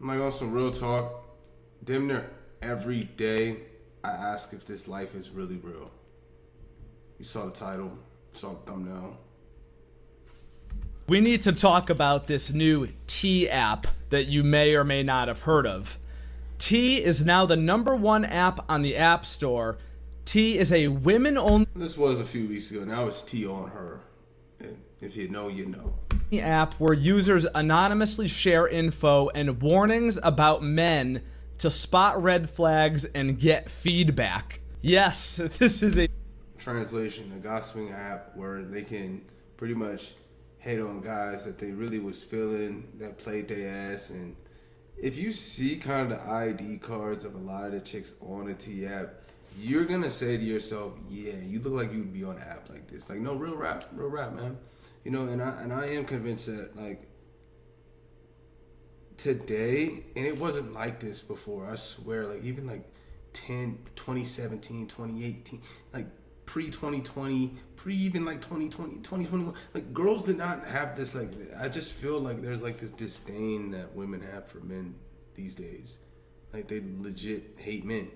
Like on some real talk, damn near every day I ask if this life is really real. You saw the title, saw the thumbnail. We need to talk about this new T app that you may or may not have heard of. T is now the #1 app on the App Store. T is a women-only This was a few weeks ago. Now it's T on her. And if you know, you know. app where users anonymously share info and warnings about men to spot red flags and get feedback. Yes, this is a Translation, a gossiping app where they can pretty much hate on guys that they really was feeling, that played their ass. And if you see kind of the ID cards of a lot of the chicks on the T app, you're gonna say to yourself, yeah, you look like you'd be on an app like this. Like, no, real rap, man. You know, and I am convinced that, like, today, and it wasn't like this before, I swear, like, even like 2017, 2018, like pre-2020, even like 2020, 2021, like, girls did not have this, like, I just feel like there's like this disdain that women have for men these days. Like, they legit hate men.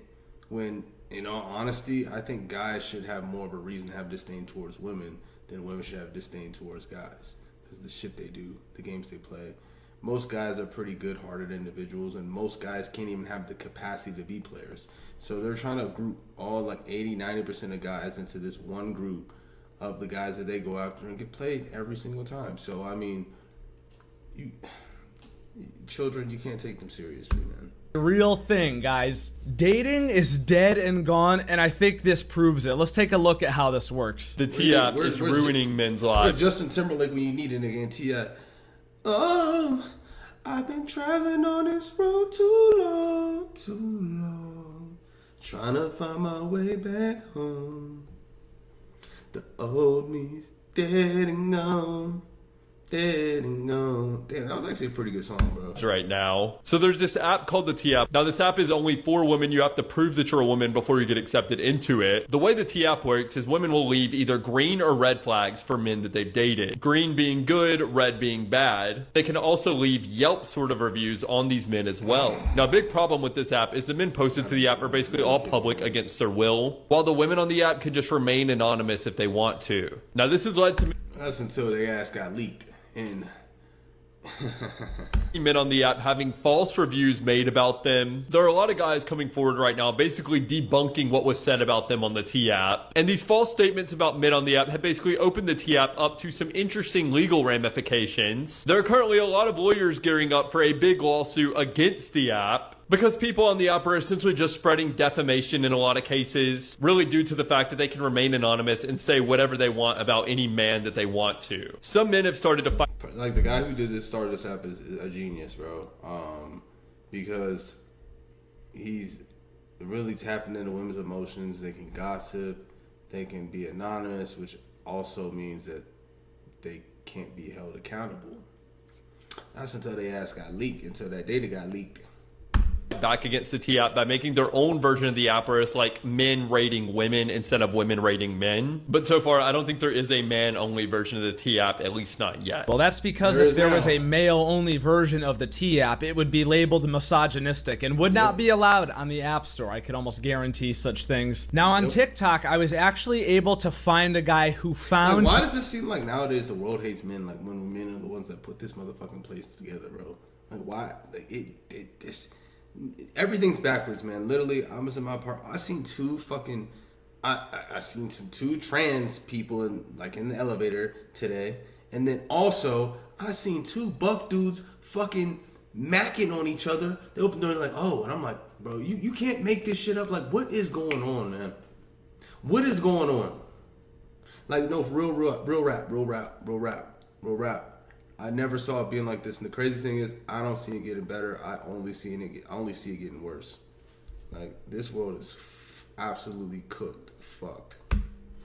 When, in all honesty, I think guys should have more of a reason to have disdain towards women than women should have disdain towards guys. Because the shit they do, the games they play. Most guys are pretty good-hearted individuals, and most guys can't even have the capacity to be players. So they're trying to group all, like, 80, 90% of guys into this one group of the guys that they go after and get played every single time. So, I mean, children, you can't take them seriously, man. real thing, guys. Dating is dead and gone, and I think this proves it. Let's take a look at how this works. The T app is ruining men's lives. Justin Timberlake when you need a nigga in T app. Oh, I've been traveling on this road too long, trying to find my way back home. The old me's dead and gone. Damn, that was actually a pretty good song, bro. Right now. So there's this app called the T app. Now this app is only for women. You have to prove that you're a woman before you get accepted into it. The way the T app works is women will leave either green or red flags for men that they've dated. Green being good, red being bad. They can also leave Yelp sort of reviews on these men as well. Now a big problem with this app is the men posted to the app are basically all public against their will, while the women on the app can just remain anonymous if they want to. Now this has led to That's until their ass got leaked. And men on the app having false reviews made about them. There are a lot of guys coming forward right now basically debunking what was said about them on the T app. And these false statements about men on the app have basically opened the T app up to some interesting legal ramifications. There are currently a lot of lawyers gearing up for a big lawsuit against the app, because people on the app are essentially just spreading defamation in a lot of cases, really due to the fact that they can remain anonymous and say whatever they want about any man that they want to. Some men have started to fight. like, the guy who started this app is a genius, bro. Because he's really tapping into women's emotions. They can gossip, they can be anonymous, which also means that they can't be held accountable. That's until their ass got leaked, until that data got leaked. Back against the T app by making their own version of the app where it's like men rating women instead of women rating men. But so far, I don't think there is a man-only version of the T app, at least not yet. Well, that's because if there was a male-only version of the T app, it would be labeled misogynistic and would not be allowed on the App Store. I could almost guarantee such things. Now, on TikTok, I was actually able to find a guy who found... Like, why does it seem like nowadays the world hates men, like when men are the ones that put this motherfucking place together, bro? Like, why? Like, everything's backwards, man. Literally, I was in my apartment. I seen two trans people in the elevator today, and then also I seen two buff dudes fucking macking on each other. They opened the door like, oh, and I'm like, bro, you can't make this shit up. Like, what is going on, man? What is going on? Like, no, real rap. I never saw it being like this, and the crazy thing is, I don't see it getting better. I only see it getting worse. Like, this world is absolutely fucked.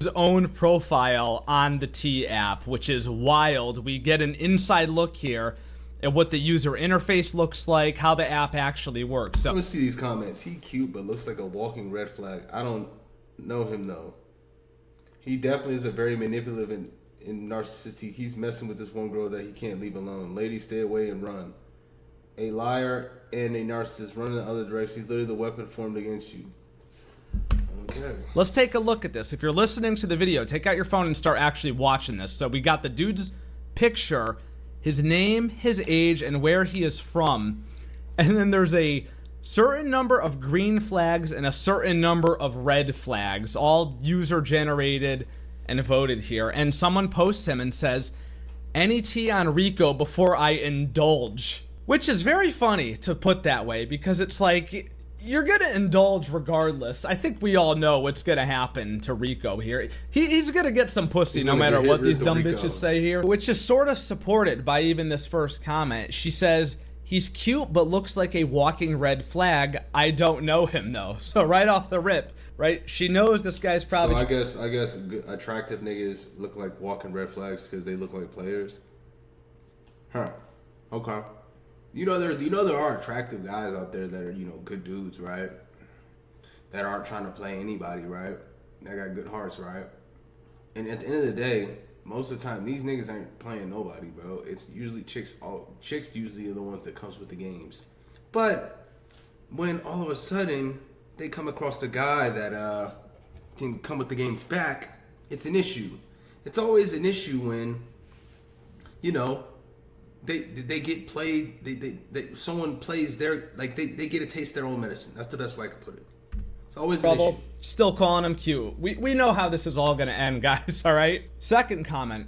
His own profile on the T app, which is wild. We get an inside look here at what the user interface looks like, how the app actually works. So, let me see these comments. He cute, but looks like a walking red flag. I don't know him though. He definitely is a very manipulative and narcissistic. He's messing with this one girl that he can't leave alone. Ladies, stay away and run. a liar and a narcissist run in the other direction. He's literally the weapon formed against you. Okay. Let's take a look at this. If you're listening to the video, take out your phone and start actually watching this. So we got the dude's picture, his name, his age, and where he is from. And then there's a certain number of green flags and a certain number of red flags, all user generated and voted here. And someone posts him and says, "Any tea on Rico before I indulge?" Which is very funny to put that way, because it's like, you're gonna indulge regardless. I think we all know what's gonna happen to Rico here. He's gonna get some pussy no matter what these dumb bitches say here. Which is sort of supported by even this first comment. She says, "He's cute but looks like a walking red flag. I don't know him though." So right off the rip, right? She knows this guy's probably... So I guess attractive niggas look like walking red flags because they look like players? Huh. Okay. You know there are attractive guys out there that are, you know, good dudes, right? That aren't trying to play anybody, right? That got good hearts, right? And at the end of the day, most of the time these niggas ain't playing nobody, bro. It's usually chicks. Chicks usually are the ones that comes with the games. But when all of a sudden they come across a guy that can come with the games back, it's an issue. It's always an issue when, you know, they get played. They someone plays their, like, they get a taste their own medicine. That's the best way I could put it. It's always an issue. Still calling him cute. We know how this is all gonna end, guys. All right. Second comment.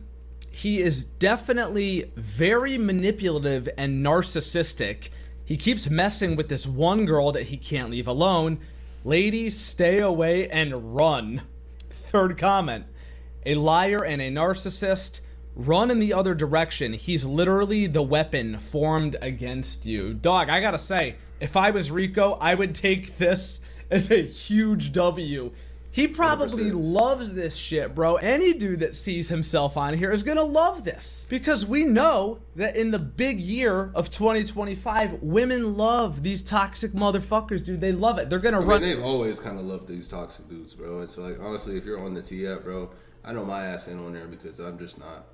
He is definitely very manipulative and narcissistic. He keeps messing with this one girl that he can't leave alone. Ladies, stay away and run. Third comment. A liar and a narcissist. Run in the other direction. He's literally the weapon formed against you. Dog, I gotta say, if I was Rico, I would take this as a huge W. He probably 100%. loves this shit, bro. Any dude that sees himself on here is gonna love this. Because we know that in the big year of 2025, women love these toxic motherfuckers, dude. They love it. They're gonna run. They've always kind of loved these toxic dudes, bro. And so, like, honestly, if you're on the T app, bro, I know my ass ain't on there because I'm just not.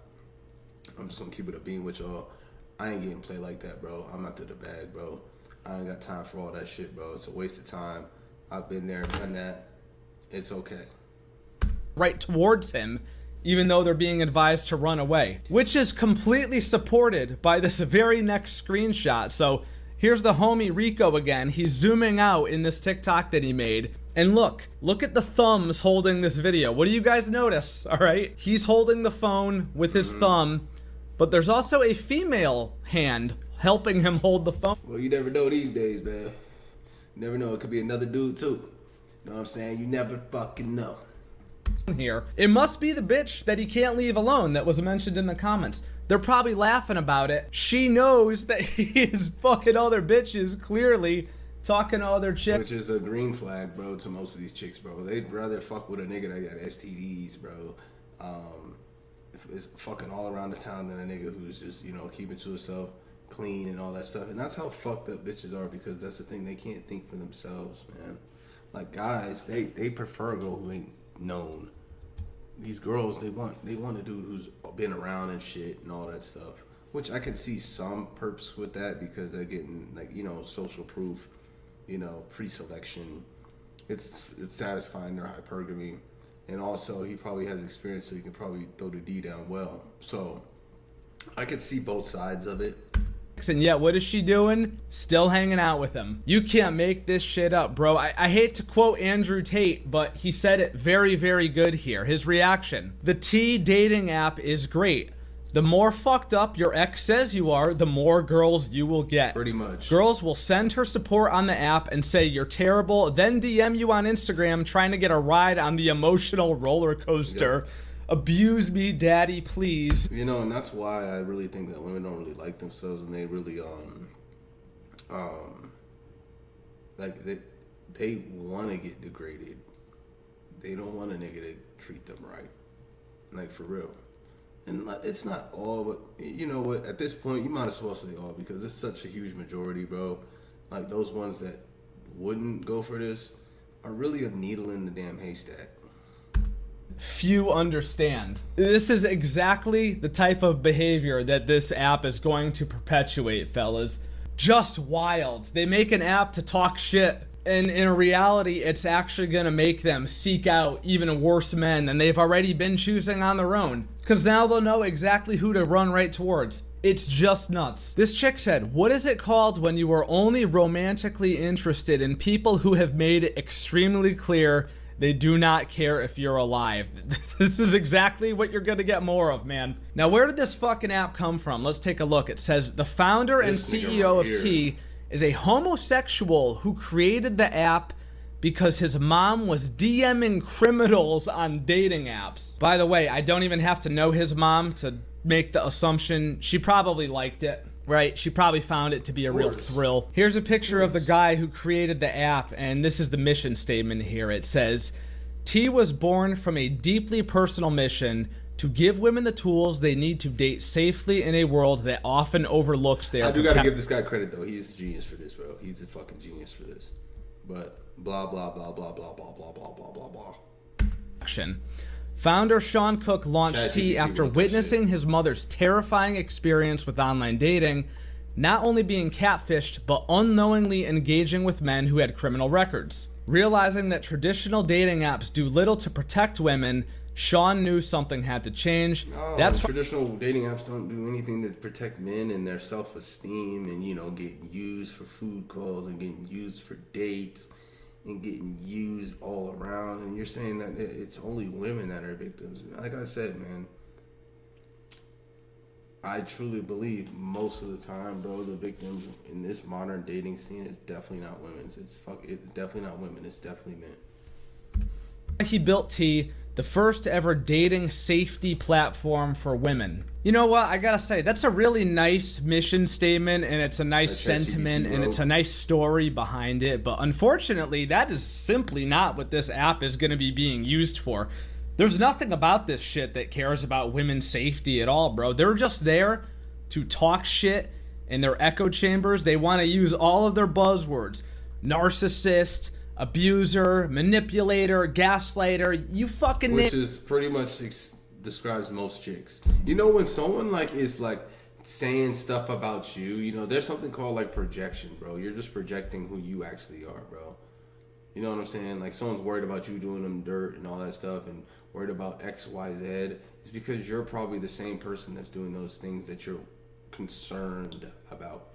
I'm just gonna keep it a beam with y'all. I ain't getting played like that, bro. I'm not to the bag, bro. I ain't got time for all that shit, bro. It's a waste of time. I've been there, done that. It's okay. Right towards him, even though they're being advised to run away, which is completely supported by this very next screenshot. So here's the homie Rico again. He's zooming out in this TikTok that he made. And look at the thumbs holding this video. What do you guys notice? All right. He's holding the phone with his thumb, but there's also a female hand helping him hold the phone. Well, you never know these days, man. You never know. It could be another dude, too. You know what I'm saying? You never fucking know. Here. It must be the bitch that he can't leave alone that was mentioned in the comments. They're probably laughing about it. She knows that he is fucking other bitches, clearly talking to other chicks. Which is a green flag, bro, to most of these chicks, bro. They'd rather fuck with a nigga that got STDs, bro. Is fucking all around the town than a nigga who's just, you know, keeping to himself, clean and all that stuff. And that's how fucked up bitches are, because that's the thing, they can't think for themselves, man. Like, guys, they prefer a girl who ain't known. These girls, they want a dude who's been around and shit and all that stuff. Which I can see some perps with that, because they're getting, like, you know, social proof, you know, pre-selection. It's satisfying their hypergamy. And also, he probably has experience, so he can probably throw the D down well. So, I could see both sides of it. And yet, what is she doing? Still hanging out with him. You can't make this shit up, bro. I hate to quote Andrew Tate, but he said it very, very good here. His reaction. The T dating app is great. The more fucked up your ex says you are, the more girls you will get. Pretty much. Girls will send her support on the app and say you're terrible, then DM you on Instagram trying to get a ride on the emotional roller coaster. Yep. Abuse me, daddy, please. You know, and that's why I really think that women don't really like themselves, and they really like they want to get degraded. They don't want a nigga to treat them right, like, for real. And it's not all, but you know what? At this point, you might as well say all, because it's such a huge majority, bro. Like, those ones that wouldn't go for this are really a needle in the damn haystack. Few understand. This is exactly the type of behavior that this app is going to perpetuate, fellas. Just wild. They make an app to talk shit, and in reality, it's actually gonna make them seek out even worse men than they've already been choosing on their own. Cause now they'll know exactly who to run right towards. It's just nuts. This chick said, what is it called when you are only romantically interested in people who have made it extremely clear they do not care if you're alive? This is exactly what you're gonna get more of, man. Now, where did this fucking app come from? Let's take a look. It says, the founder and CEO of T is a homosexual who created the app because his mom was DMing criminals on dating apps. By the way, I don't even have to know his mom to make the assumption she probably liked it, right? She probably found it to be a real thrill. Here's a picture of the guy who created the app, and this is the mission statement here. It says, T was born from a deeply personal mission to give women the tools they need to date safely in a world that often overlooks their I do gotta give this guy credit, though. He's a genius for this, bro. He's a fucking genius for this. But blah, blah, blah, blah, blah, blah, blah, blah, blah, blah, blah. Action. Founder Sean Cook launched T after witnessing his mother's terrifying experience with online dating, not only being catfished, but unknowingly engaging with men who had criminal records. Realizing that traditional dating apps do little to protect women, Sean knew something had to change. That's traditional dating apps don't do anything to protect men and their self-esteem and, you know, getting used for food calls and getting used for dates and getting used all around. And you're saying that it's only women that are victims. Like I said, man, I truly believe most of the time, bro, the victims in this modern dating scene is definitely not women. It's definitely not women. It's definitely men. He built T, the first ever dating safety platform for women. You know what? I gotta say, that's a really nice mission statement, and it's a nice sentiment, and it's a nice story behind it. But unfortunately, that is simply not what this app is gonna be being used for. There's nothing about this shit that cares about women's safety at all, bro. They're just there to talk shit in their echo chambers. They want to use all of their buzzwords. Narcissist, abuser, manipulator, gaslighter, you fucking which is pretty much describes most chicks. You know, when someone like is like saying stuff about you, you know, there's something called like projection, bro. You're just projecting who you actually are, bro. You know what I'm saying? Like someone's worried about you doing them dirt and all that stuff and worried about X, Y, Z. It's because you're probably the same person that's doing those things that you're concerned about.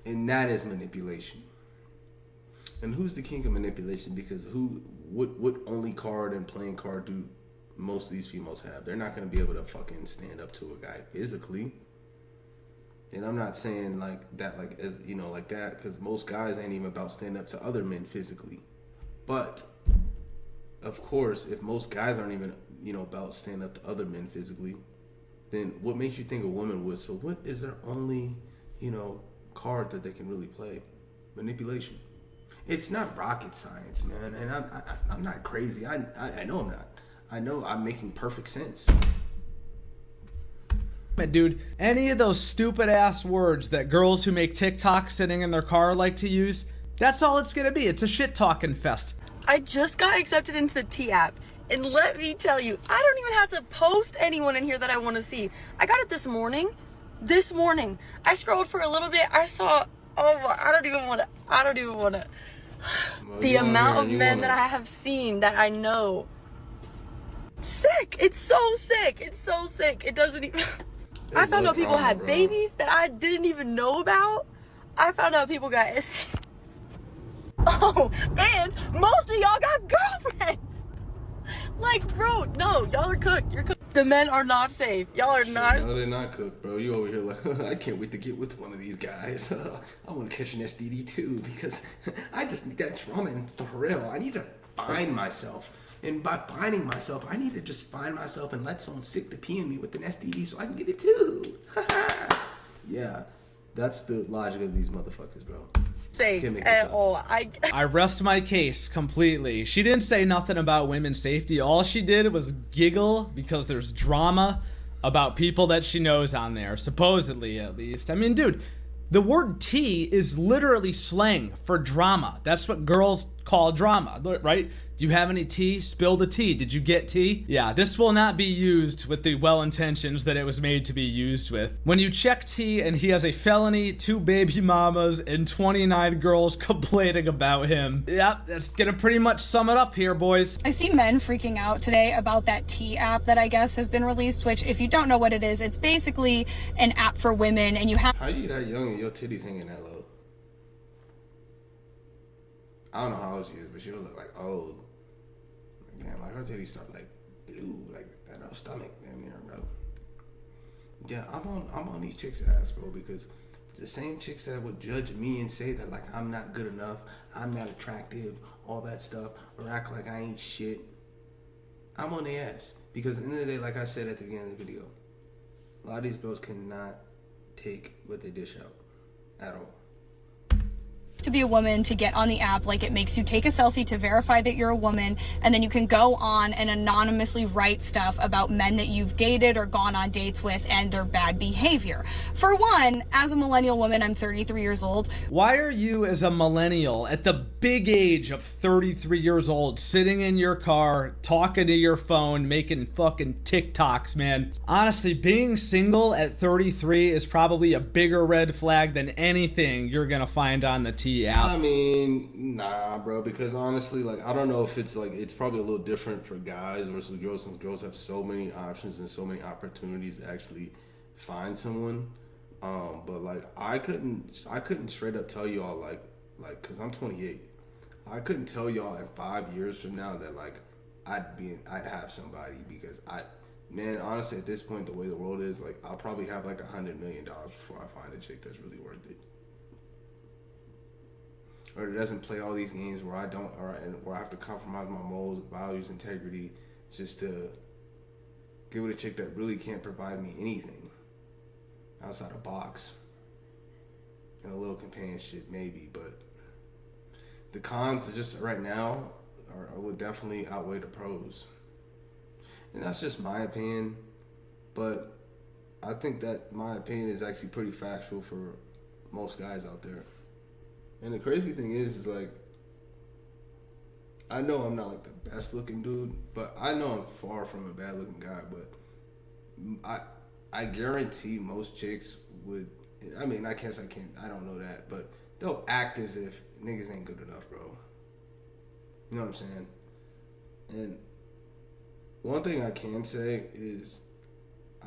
And that is manipulation. And who's the king of manipulation? Because what only card and playing card do most of these females have? They're not going to be able to fucking stand up to a guy physically. And I'm not saying like that, like as you know, like that, because most guys ain't even about standing up to other men physically. But of course, if most guys aren't even, you know, about standing up to other men physically, then what makes you think a woman would? So what is their only, you know, card that they can really play? Manipulation. It's not rocket science, man. And I'm not crazy. I know I'm not. I know I'm making perfect sense. Dude, any of those stupid ass words that girls who make TikTok sitting in their car like to use, that's all it's gonna be. It's a shit talking fest. I just got accepted into the T app, and let me tell you, I don't even have to post anyone in here that I want to see. I got it this morning. I scrolled for a little bit. I saw, I don't even want to. Well, the amount of men that I have seen that I know. Sick. It's so sick. It doesn't even. I found out people had babies that I didn't even know about. I found out people got STDs. Oh, and most of y'all got girlfriends. Like, bro, no, y'all are cooked. You're cooked. The men are not safe. Y'all are not. No, they're not cooked, bro. You over here like, I can't wait to get with one of these guys. I want to catch an STD too because I just need that trauma and thrill. I need to find myself. And by finding myself, I need to just find myself and let someone stick the pee in me with an STD so I can get it too. Yeah, that's the logic of these motherfuckers, bro. Safe at all. I rest my case completely. She didn't say nothing about women's safety. All she did was giggle because there's drama about people that she knows on there, supposedly at least. I mean, dude, the word T is literally slang for drama. That's what girls call drama, right? Do you have any tea? Spill the tea. Did you get tea? Yeah, this will not be used with the well intentions that it was made to be used with. When you check T and he has a felony, 2 baby mamas, and 29 girls complaining about him. Yep, that's gonna pretty much sum it up here, boys. I see men freaking out today about that T app that I guess has been released, which if you don't know what it is, it's basically an app for women, and you have... How you that young and your titties hanging that low? I don't know how old she is, but she don't look like old. Damn, like her titties start like blue, like at her stomach. Damn near, bro. Yeah, I'm on these chicks' ass, bro, because the same chicks that would judge me and say that like I'm not good enough, I'm not attractive, all that stuff, or act like I ain't shit. I'm on their ass because at the end of the day, like I said at the beginning of the video, a lot of these girls cannot take what they dish out at all. to be a woman to get on the app. Like, it makes you take a selfie to verify that you're a woman, and then you can go on and anonymously write stuff about men that you've dated or gone on dates with and their bad behavior. For one, as a millennial woman, I'm 33 years old. Why are you, as a millennial at the big age of 33 years old, sitting in your car, talking to your phone, making fucking TikToks, man? Honestly, being single at 33 is probably a bigger red flag than anything you're gonna find on the T app. I mean, nah, bro, because honestly, like, I don't know if it's like, it's probably a little different for guys versus girls, since girls have so many options and so many opportunities to actually find someone. But like, I couldn't straight up tell y'all like, cause I'm 28. I couldn't tell y'all in 5 years from now that like, I'd have somebody, because man, honestly, at this point, the way the world is, like, I'll probably have like $100 million before I find a chick that's really worth it. Or it doesn't play all these games where I don't, where I have to compromise my morals, values, integrity, just to get with a chick that really can't provide me anything outside a box and a little companionship, maybe. But the cons, just right now, would definitely outweigh the pros, and that's just my opinion. But I think that my opinion is actually pretty factual for most guys out there. And the crazy thing is like, I know I'm not like the best looking dude, but I know I'm far from a bad looking guy. But I guarantee most chicks would, I mean, I don't know that, but they'll act as if niggas ain't good enough, bro. You know what I'm saying? And one thing I can say is,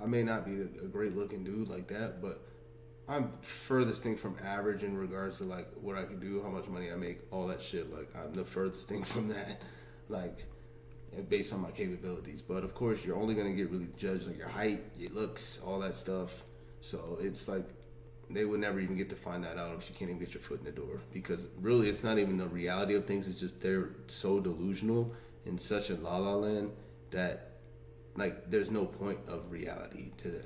I may not be a great looking dude like that, but I'm furthest thing from average in regards to like what I can do, how much money I make, all that shit. Like, I'm the furthest thing from that, like, based on my capabilities. But of course, you're only gonna get really judged like your height, your looks, all that stuff. So it's like they would never even get to find that out if you can't even get your foot in the door. Because really, it's not even the reality of things. It's just they're so delusional in such a la la land that like there's no point of reality to them.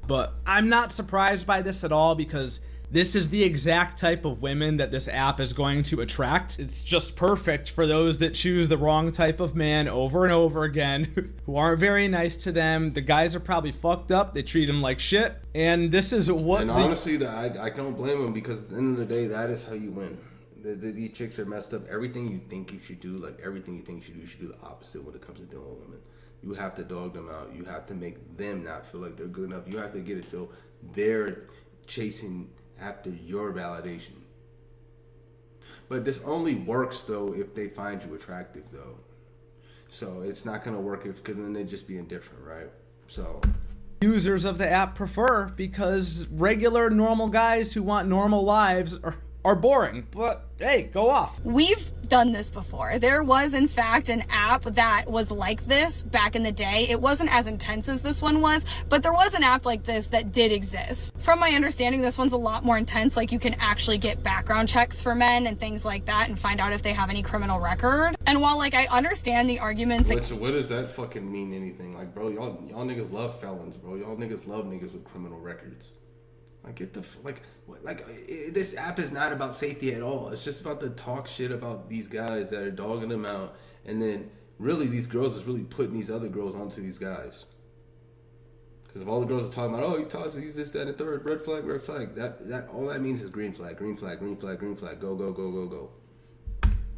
But I'm not surprised by this at all, because this is the exact type of women that this app is going to attract. It's just perfect for those that choose the wrong type of man over and over again, who aren't very nice to them. The guys are probably fucked up. They treat them like shit. And this is what... And honestly, I don't blame them, because at the end of the day, that is how you win. These chicks are messed up. Everything you think you should do, like everything you think you should do the opposite when it comes to dealing with women. You have to dog them out. You have to make them not feel like they're good enough. You have to get it till they're chasing after your validation. But this only works, though, if they find you attractive, though. So it's not going to work because then they'd just be indifferent, right? So... users of the app prefer, because regular, normal guys who want normal lives are boring. But hey, go off. We've done this before. There was, in fact, an app that was like this back in the day. It wasn't as intense as this one was, but there was an app like this that did exist. From my understanding, this one's a lot more intense. Like, you can actually get background checks for men and things like that and find out if they have any criminal record. And while, like, I understand the arguments... What does that fucking mean anything? Like, bro, y'all niggas love felons, bro. Y'all niggas love niggas with criminal records. Like, get the this app is not about safety at all. It's just about the talk shit about these guys that are dogging them out, and then really these girls is really putting these other girls onto these guys. Because if all the girls are talking about, oh, he's toxic, he's this, that, and the third, red flag, that all that means is green flag, green flag, green flag, green flag, go, go, go, go, go.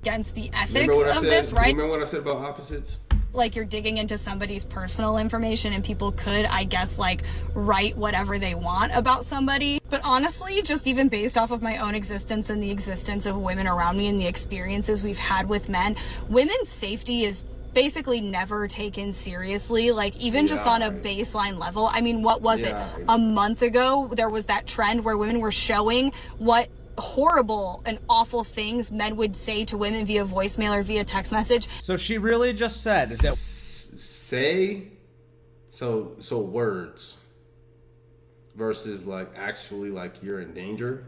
against the ethics Remember what I of said? this, right? Remember what I said about opposites? Like, you're digging into somebody's personal information, and people could, I guess, like, write whatever they want about somebody. But honestly, just even based off of my own existence and the existence of women around me and the experiences we've had with men, women's safety is basically never taken seriously, like even just on a baseline level. I mean, what was it? A month ago, there was that trend where women were showing what horrible and awful things men would say to women via voicemail or via text message. So she really just said that so words versus like actually like you're in danger.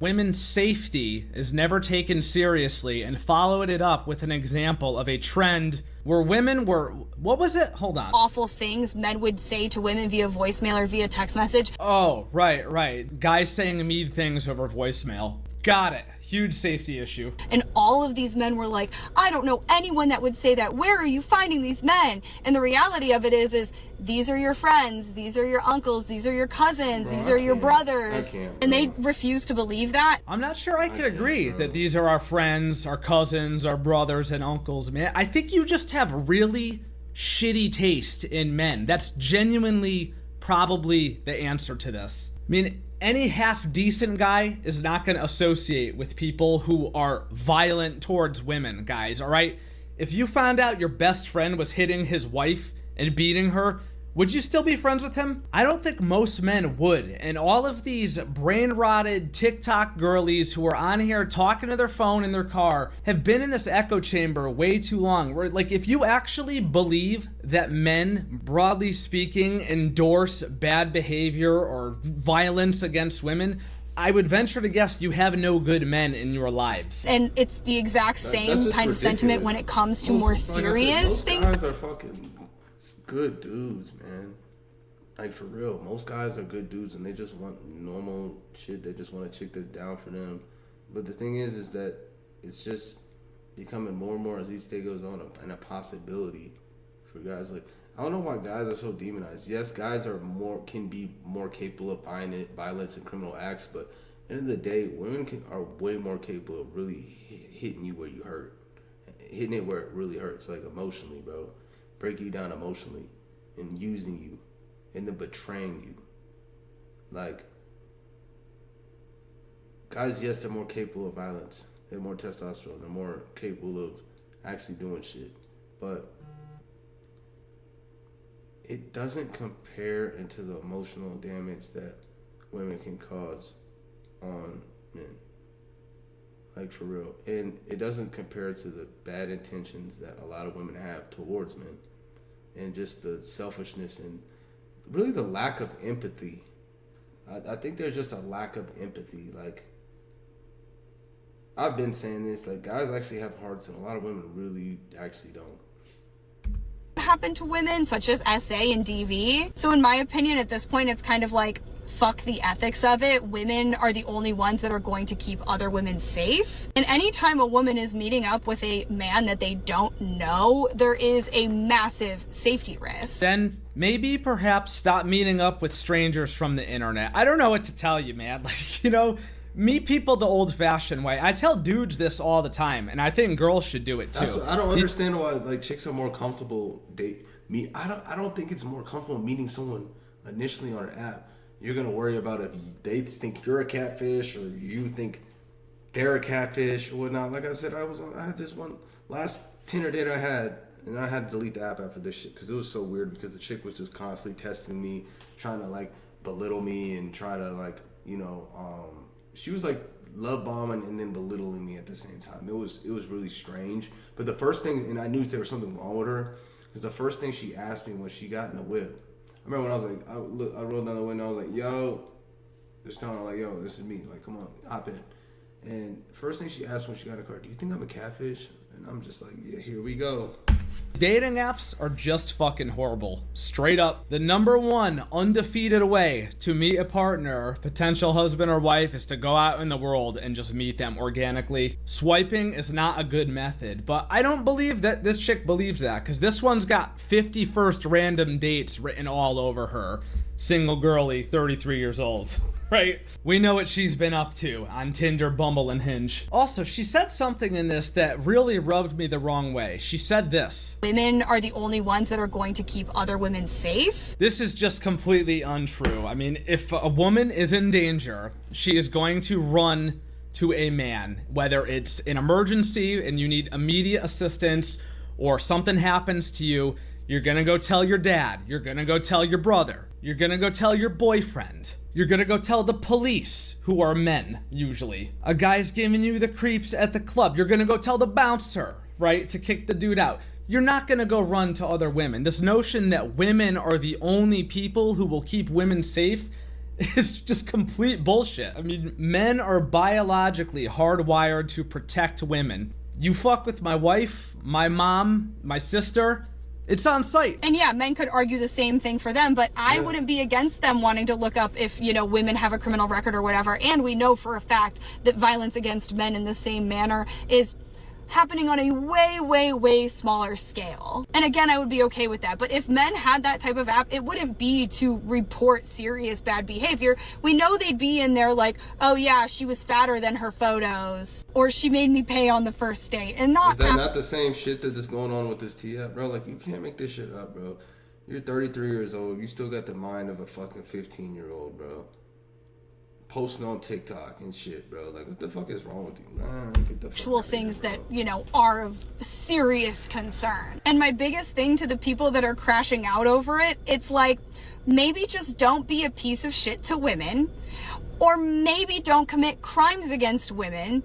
women's safety is never taken seriously, and followed it up with an example of a trend where women were, what was it? Hold on. Awful things men would say to women via voicemail or via text message. Oh, right. Guys saying mean things over voicemail. Got it. Huge safety issue. And all of these men were like, I don't know anyone that would say that. Where are you finding these men? And the reality of it is these are your friends, these are your uncles, these are your cousins, these are your brothers. And they refuse to believe that. I'm not sure I could agree that these are our friends, our cousins, our brothers and uncles, man. I think you just have really shitty taste in men. That's genuinely probably the answer to this. I mean, any half-decent guy is not going to associate with people who are violent towards women, guys, all right? If you found out your best friend was hitting his wife and beating her, would you still be friends with him? I don't think most men would. And all of these brain-rotted TikTok girlies who are on here talking to their phone in their car have been in this echo chamber way too long. Where, like, if you actually believe that men, broadly speaking, endorse bad behavior or violence against women, I would venture to guess you have no good men in your lives. And it's the exact same kind of sentiment when it comes to more serious things. Most guys are fucking good dudes, man. Like, for real. Most guys are good dudes and they just want normal shit. They just want a chick that's down for them. But the thing is that it's just becoming more and more as each day goes on and a possibility for guys. Like, I don't know why guys are so demonized. Yes, guys can be more capable of violence and criminal acts, but at the end of the day, women are way more capable of really hitting you where you hurt. Hitting it where it really hurts, like emotionally, bro. Breaking you down emotionally and using you and then betraying you. Like, guys, yes, they're more capable of violence. They have more testosterone. They're more capable of actually doing shit. But it doesn't compare into the emotional damage that women can cause on men. Like, for real. And it doesn't compare to the bad intentions that a lot of women have towards men. And just the selfishness and really the lack of empathy. I think there's just a lack of empathy. Like, I've been saying this, like, guys actually have hearts and a lot of women really actually don't. Happen to women, such as SA and DV. So in my opinion, at this point, it's kind of like, fuck the ethics of it. Women are the only ones that are going to keep other women safe. And anytime a woman is meeting up with a man that they don't know, there is a massive safety risk. Then maybe perhaps stop meeting up with strangers from the internet. I don't know what to tell you, man. Like, you know, meet people the old-fashioned way. I tell dudes this all the time, and I think girls should do it too. I don't understand why, like, chicks are more comfortable I don't think it's more comfortable meeting someone initially on an app. You're gonna worry about if they think you're a catfish or you think they're a catfish or whatnot. Like I said, I had this one last Tinder date I had, and I had to delete the app after this shit because it was so weird. Because the chick was just constantly testing me, trying to like belittle me and try to like, you know, she was like love bombing and then belittling me at the same time. It was really strange. But the first thing, and I knew there was something wrong with her, because the first thing she asked me when she got in the whip. I remember when I was like, I rolled down the window, I was like, yo, just telling her like, yo, this is me, like, come on, hop in. And first thing she asked when she got in the car, do you think I'm a catfish? And I'm just like, yeah, here we go. Dating apps are just fucking horrible. Straight up. The number one undefeated way to meet a partner, potential husband or wife, is to go out in the world and just meet them organically. Swiping is not a good method, but I don't believe that this chick believes that, because this one's got 51st random dates written all over her. single girly, 33 years old. Right? We know what she's been up to on Tinder, Bumble, and Hinge. Also, she said something in this that really rubbed me the wrong way. She said this: women are the only ones that are going to keep other women safe. This is just completely untrue. I mean, if a woman is in danger, she is going to run to a man, whether it's an emergency and you need immediate assistance or something happens to you. You're gonna go tell your dad. You're gonna go tell your brother. You're gonna go tell your boyfriend. You're gonna go tell the police, who are men, usually. A guy's giving you the creeps at the club. You're gonna go tell the bouncer, right, to kick the dude out. You're not gonna go run to other women. This notion that women are the only people who will keep women safe is just complete bullshit. I mean, men are biologically hardwired to protect women. You fuck with my wife, my mom, my sister, it's on site. And yeah, men could argue the same thing for them, but I wouldn't be against them wanting to look up if, you know, women have a criminal record or whatever. And we know for a fact that violence against men in the same manner is happening on a way, way, way smaller scale. And again, I would be okay with that. But if men had that type of app, it wouldn't be to report serious bad behavior. We know they'd be in there like, oh yeah, she was fatter than her photos, or she made me pay on the first date. And not Is that not the same shit that is going on with this T app, bro? Like, you can't make this shit up, bro. You're 33 years old. You still got the mind of a fucking 15-year-old, bro. Posting on TikTok and shit, bro. Like, what the fuck is wrong with you, man? Get the fuck actual out of things here, that, bro. you know, are of serious concern. And my biggest thing to the people that are crashing out over it, it's like, maybe just don't be a piece of shit to women, or maybe don't commit crimes against women,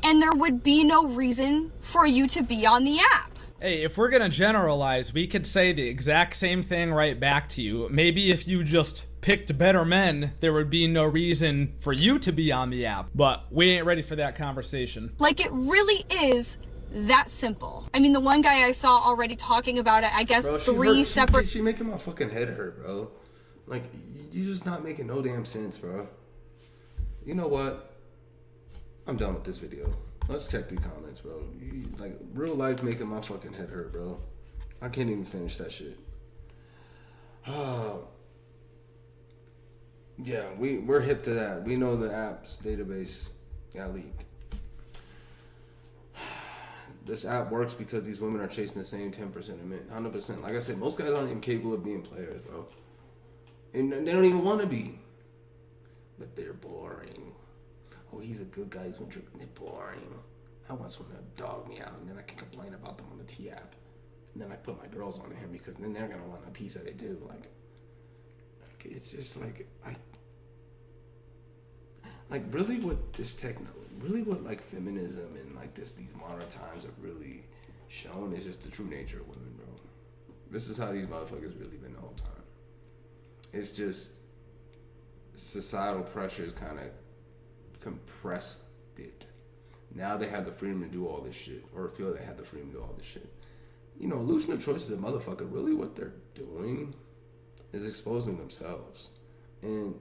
and there would be no reason for you to be on the app. Hey, if we're gonna generalize, we could say the exact same thing right back to you. Maybe if you just picked better men, there would be no reason for you to be on the app. But we ain't ready for that conversation. Like, it really is that simple. I mean, the one guy I saw already talking about it, I guess Bro, she making my fucking head hurt, bro. Like, you just not making no damn sense, bro. You know what? I'm done with this video. Let's check the comments, bro. Like, real life making my fucking head hurt, bro. I can't even finish that shit. Yeah, we're hip to that. We know the app's database got leaked. This app works because these women are chasing the same 10% of men. 100%. Like I said, most guys aren't even capable of being players, bro. And they don't even want to be. But they're boring. Oh, he's a good guy. He's gonna drink. They're boring. I want someone to dog me out, and then I can complain about them on the T app. And then I put my girls on him because then they're gonna want a piece of it too. Like it's just like really what this really what like feminism and like these modern times have really shown is just the true nature of women, bro. This is how these motherfuckers really been the whole time. It's just societal pressures kind of compressed it. Now they have the freedom to do all this shit, or feel they have the freedom to do all this shit. You know, illusion of choice is a motherfucker. Really what they're doing is exposing themselves. And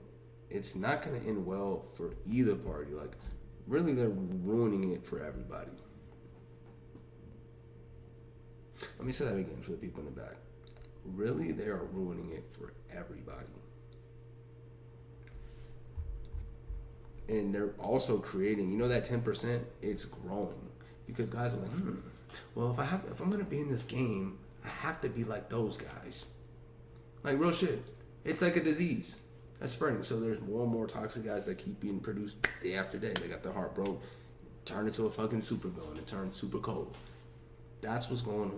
it's not going to end well for either party. Like, really, they're ruining it for everybody. Let me say that again for the people in the back. Really, they are ruining it for everybody. And they're also creating, you know, that 10%, it's growing. Because guys are like, well, if I'm going to be in this game, I have to be like those guys. Like, real shit. It's like a disease that's spreading. So there's more and more toxic guys that keep being produced day after day. They got their heart broke, turned into a fucking supervillain, and turned super cold. That's what's going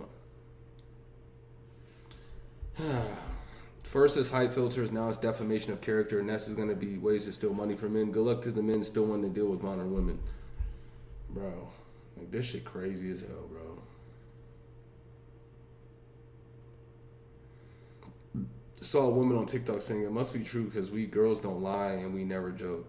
on. First is height filters, now it's defamation of character, and next is going to be ways to steal money from men. Good luck to the men still wanting to deal with modern women. Bro, like, this shit crazy as hell, bro. Saw a woman on TikTok saying it must be true because we girls don't lie and we never joke.